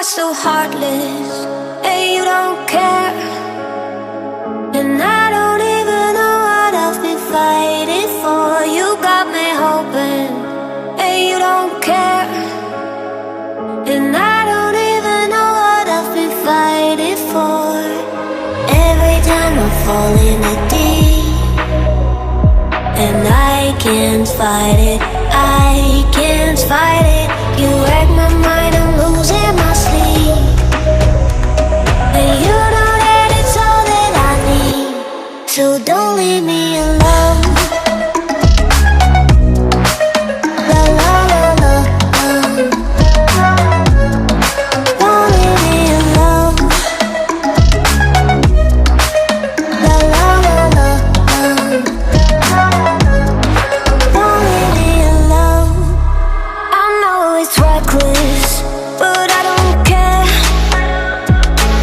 so heartless. Hey, you don't care, and I don't even know what I've been fighting for. You got me hoping. Hey, you don't care, and I don't even know what I've been fighting for. Every time I fall in the deep, and I can't fight it, I can't fight it. You wreck my mind, I'm losing my sleep, and you know that it's all that I need. So don't leave me alone. La la la la, don't leave me alone. La la la la, don't leave me alone. I know it's reckless, but I don't care.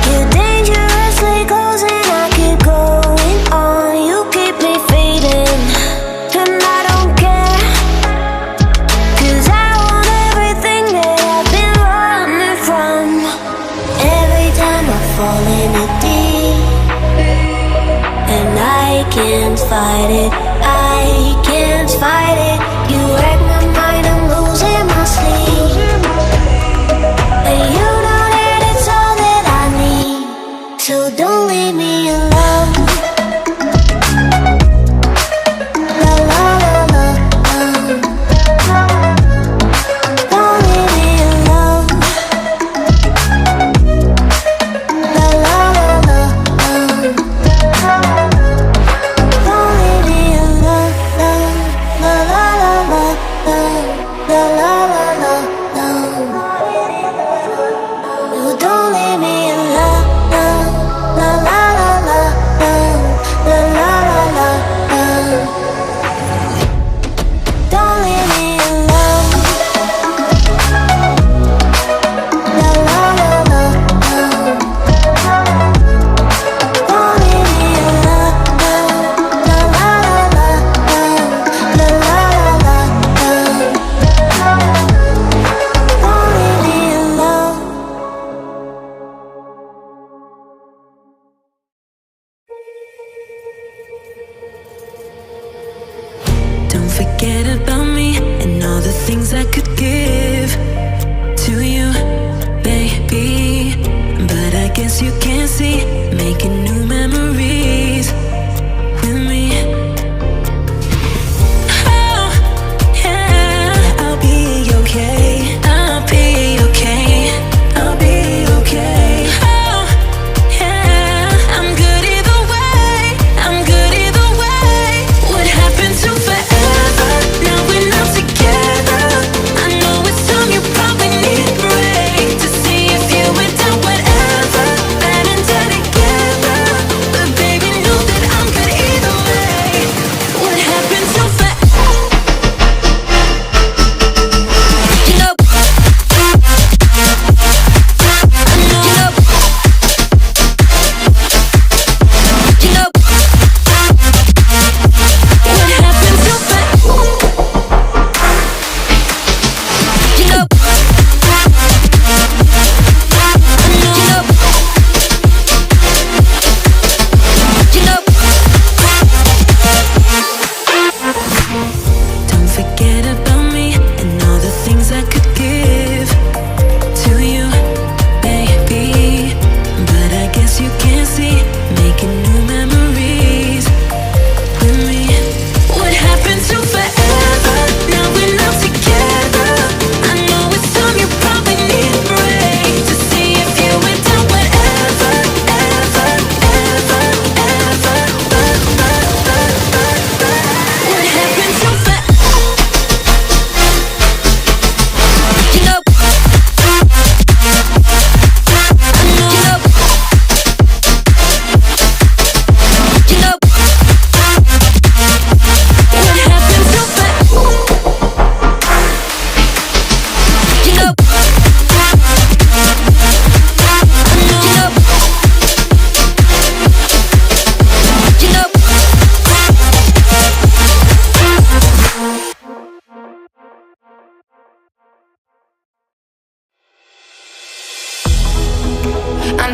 You're dangerously close and I keep going on. You keep me fading, and I don't care, 'cause I want everything that I've been running from. Every time I fall in the deep, and I can't fight it, I can't fight it. You wreck my mind, I'm losing my sleep, and you know that it's all that I need. So don't leave me alone. La la la la, don't leave me alone. La la la la, don't leave me alone. La la la.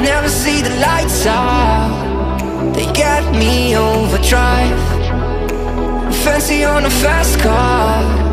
never see the lights out. They get me overdrive. Fancy on a fast car.